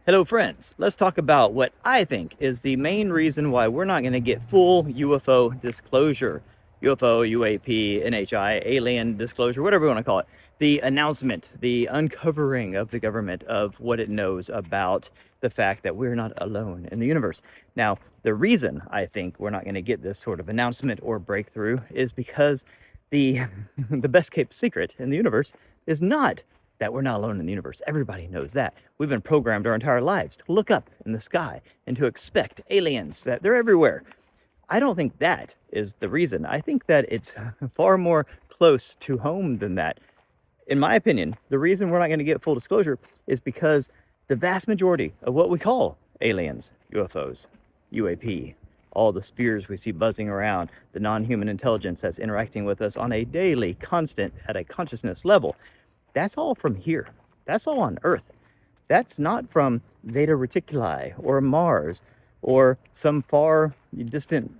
Hello friends, let's talk about what I think is the main reason why we're not going to get full UFO disclosure. UFO, UAP, NHI, alien disclosure, whatever you want to call it. The announcement, the uncovering of the government of what it knows about the fact that we're not alone in the universe. Now, the reason I think we're not going to get this sort of announcement or breakthrough is because the the best kept secret in the universe is not that we're not alone in the universe. Everybody knows that. We've been programmed our entire lives to look up in the sky and to expect aliens, that they're everywhere. I don't think that is the reason. I think that it's far more close to home than that. In my opinion, the reason we're not going to get full disclosure is because the vast majority of what we call aliens, UFOs, UAP, all the spheres we see buzzing around, the non-human intelligence that's interacting with us on a daily, constant, at a consciousness level, that's all from here. That's all on Earth. That's not from Zeta Reticuli or Mars or some far distant,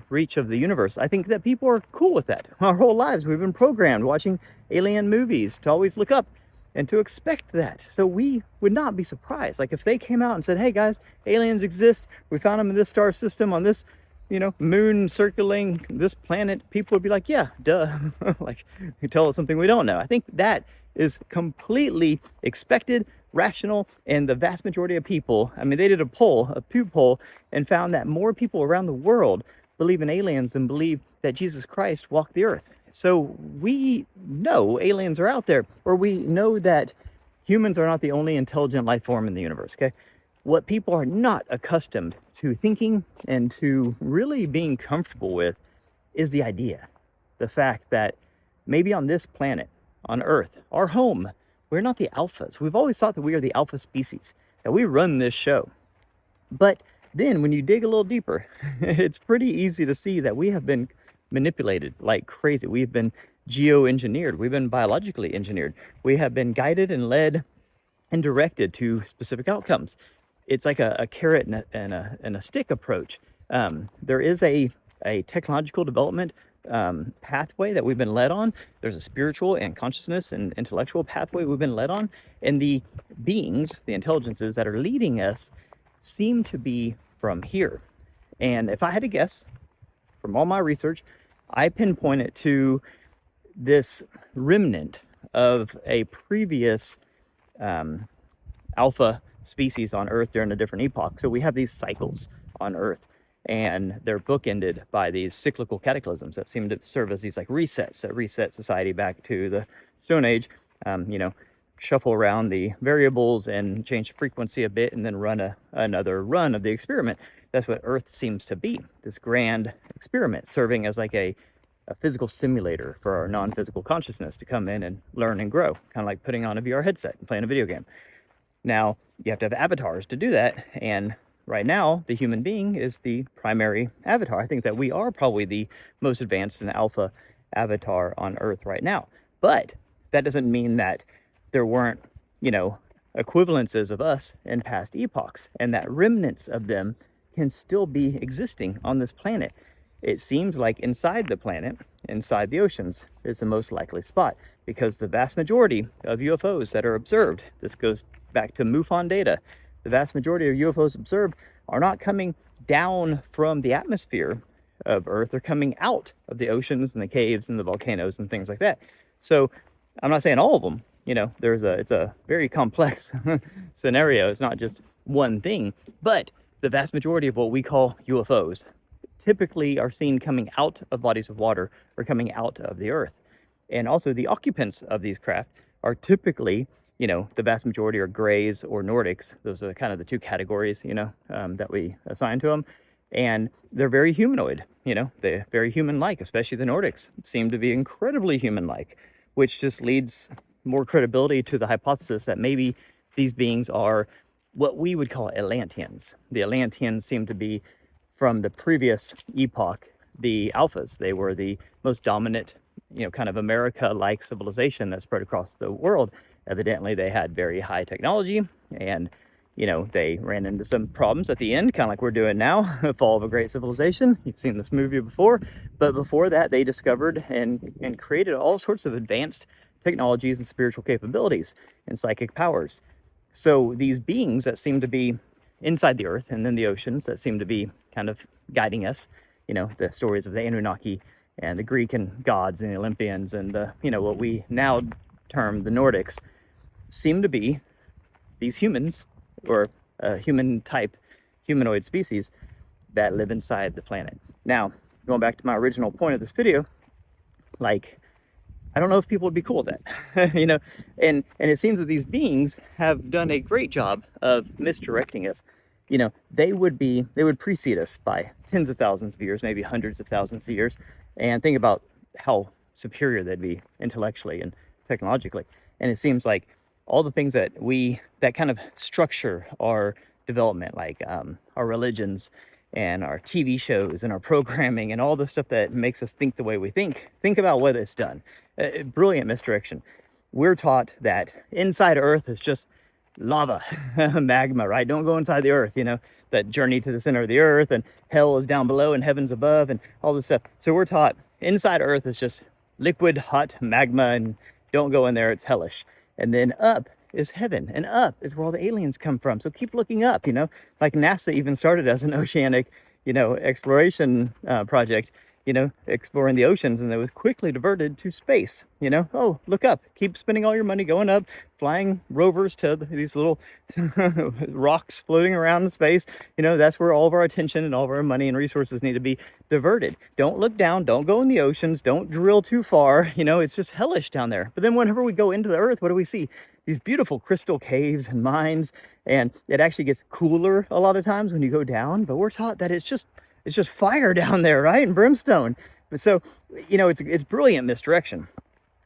reach of the universe. I think that people are cool with that. Our whole lives, we've been programmed watching alien movies to always look up and to expect that. So we would not be surprised. Like if they came out and said, hey guys, aliens exist. We found them in this star system on this, moon circling this planet. People would be like, yeah, duh. Like you tell us something we don't know. I think that is completely expected, rational, and the vast majority of people, they did a Pew poll, and found that more people around the world believe in aliens than believe that Jesus Christ walked the earth. So we know aliens are out there, or we know that humans are not the only intelligent life form in the universe, okay? What people are not accustomed to thinking and to really being comfortable with is the idea, the fact that maybe on this planet, on Earth, our home, we're not the alphas. We've always thought that we are the alpha species, that we run this show. But then when you dig a little deeper, it's pretty easy to see that we have been manipulated like crazy. We've been geoengineered. We've been biologically engineered. We have been guided and led and directed to specific outcomes. It's like a carrot and a stick approach. There is a technological development pathway that we've been led on. There's a spiritual and consciousness and intellectual pathway we've been led on. And the beings, the intelligences that are leading us seem to be from here. And if I had to guess, from all my research, I pinpoint it to this remnant of a previous alpha species on Earth during a different epoch. So we have these cycles on Earth, and they're bookended by these cyclical cataclysms that seem to serve as these like resets that reset society back to the Stone Age. Shuffle around the variables and change the frequency a bit, and then run another run of the experiment. That's what Earth seems to be, this grand experiment serving as like a physical simulator for our non-physical consciousness to come in and learn and grow, kind of like putting on a VR headset and playing a video game. Now, you have to have avatars to do that, and right now, the human being is the primary avatar. I think that we are probably the most advanced and alpha avatar on Earth right now. But that doesn't mean that there weren't, equivalences of us in past epochs, and that remnants of them can still be existing on this planet. It seems like inside the planet, inside the oceans, is the most likely spot, because the vast majority of UFOs that are observed, this goes back to MUFON data, the vast majority of UFOs observed are not coming down from the atmosphere of Earth. They're coming out of the oceans and the caves and the volcanoes and things like that. So I'm not saying all of them, it's a very complex scenario. It's not just one thing, but the vast majority of what we call UFOs typically are seen coming out of bodies of water or coming out of the Earth. And also the occupants of these craft are typically, the vast majority are Greys or Nordics. Those are kind of the two categories, that we assign to them. And they're very humanoid, they're very human-like, especially the Nordics seem to be incredibly human-like, which just leads more credibility to the hypothesis that maybe these beings are what we would call Atlanteans. The Atlanteans seem to be from the previous epoch, the alphas. They were the most dominant, kind of America-like civilization that spread across the world. Evidently, they had very high technology, and they ran into some problems at the end, kind of like we're doing now, Fall of a Great Civilization. You've seen this movie before, but before that, they discovered and created all sorts of advanced technologies and spiritual capabilities and psychic powers. So these beings that seem to be inside the earth and then the oceans that seem to be kind of guiding us, the stories of the Anunnaki and the Greek and gods and the Olympians and the, what we now term the Nordics, seem to be these humans or human type humanoid species that live inside the planet. Now, going back to my original point of this video, like, I don't know if people would be cool with that, and it seems that these beings have done a great job of misdirecting us. They would precede us by tens of thousands of years, maybe hundreds of thousands of years, and think about how superior they'd be intellectually and technologically. And it seems like all the things that kind of structure our development, like our religions and our TV shows and our programming and all the stuff that makes us think the way we think about what it's done. Brilliant misdirection. We're taught that inside Earth is just lava, magma, right? Don't go inside the Earth, that journey to the center of the Earth, and hell is down below and heaven's above and all this stuff. So we're taught inside Earth is just liquid, hot magma, and don't go in there, it's hellish. And then up is heaven, and up is where all the aliens come from. So keep looking up, like NASA even started as an oceanic, exploration project, exploring the oceans, and it was quickly diverted to space. Oh, look up, keep spending all your money going up, flying rovers to these little rocks floating around in space. That's where all of our attention and all of our money and resources need to be diverted. Don't look down, don't go in the oceans, don't drill too far. It's just hellish down there. But then whenever we go into the Earth, what do we see? These beautiful crystal caves and mines, and it actually gets cooler a lot of times when you go down, but we're taught that it's just fire down there, right? And brimstone. But so, it's brilliant misdirection.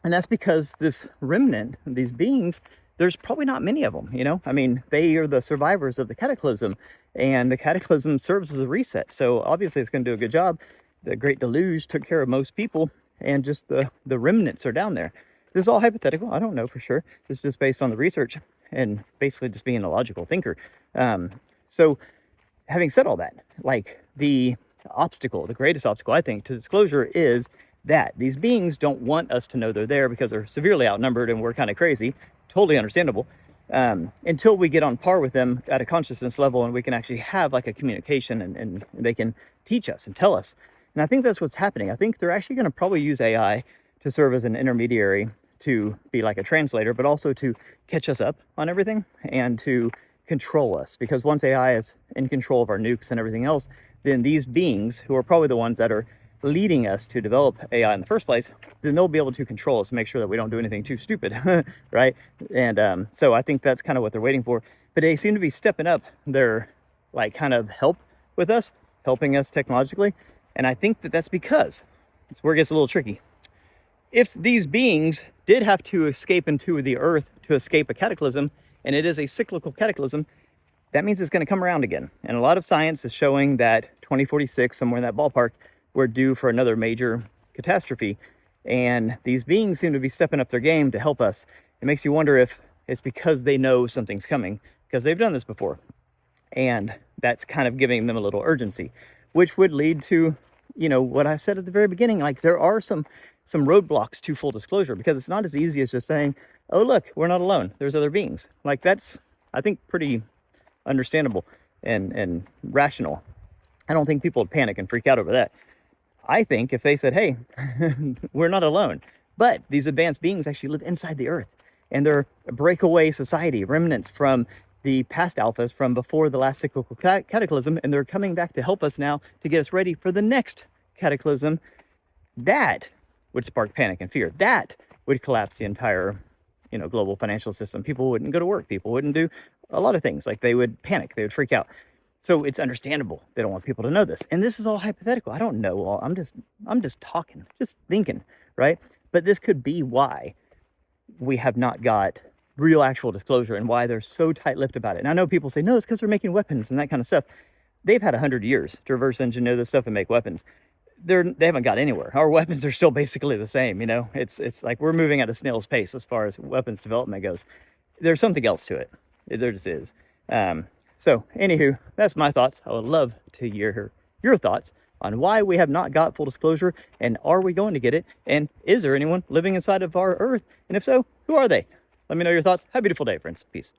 And that's because this remnant, these beings, there's probably not many of them, I mean, they are the survivors of the cataclysm, and the cataclysm serves as a reset. So obviously it's going to do a good job. The Great Deluge took care of most people, and just the remnants are down there. This is all hypothetical. I don't know for sure. This is just based on the research and basically just being a logical thinker. So having said all that, like, the greatest obstacle, I think, to disclosure is that these beings don't want us to know they're there because they're severely outnumbered and we're kind of crazy. Totally understandable. Until we get on par with them at a consciousness level and we can actually have like a communication and they can teach us and tell us. And I think that's what's happening. I think they're actually going to probably use AI to serve as an intermediary, to be like a translator, but also to catch us up on everything and to control us. Because once AI is in control of our nukes and everything else, then these beings, who are probably the ones that are leading us to develop AI in the first place, then they'll be able to control us and make sure that we don't do anything too stupid, right? And so I think that's kind of what they're waiting for. But they seem to be stepping up their like kind of help with us, helping us technologically. And I think that that's because it's where it gets a little tricky. If these beings did have to escape into the Earth to escape a cataclysm, and it is a cyclical cataclysm, that means it's going to come around again. And a lot of science is showing that 2046, somewhere in that ballpark, we're due for another major catastrophe. And these beings seem to be stepping up their game to help us. It makes you wonder if it's because they know something's coming, because they've done this before. And that's kind of giving them a little urgency, which would lead to, what I said at the very beginning, like there are some roadblocks to full disclosure, because it's not as easy as just saying, oh, look, we're not alone. There's other beings. Like, that's, I think, pretty understandable and rational. I don't think people would panic and freak out over that. I think if they said, hey, we're not alone, but these advanced beings actually live inside the Earth, and they're a breakaway society, remnants from the past alphas from before the last cyclical cataclysm, and they're coming back to help us now to get us ready for the next cataclysm, that would spark panic and fear. That would collapse the entire, global financial system. People wouldn't go to work. People wouldn't do a lot of things. Like, they would panic. They would freak out. So it's understandable. They don't want people to know this. And this is all hypothetical. I don't know all. I'm just talking, just thinking, right? But this could be why we have not got real actual disclosure and why they're so tight-lipped about it. And I know people say, no, it's because they're making weapons and that kind of stuff. They've had 100 years to reverse engineer this stuff and make weapons. They haven't got anywhere. Our weapons are still basically the same, It's like we're moving at a snail's pace as far as weapons development goes. There's something else to it. There just is. So, anywho, that's my thoughts. I would love to hear your thoughts on why we have not got full disclosure, and are we going to get it? And is there anyone living inside of our Earth? And if so, who are they? Let me know your thoughts. Have a beautiful day, friends. Peace.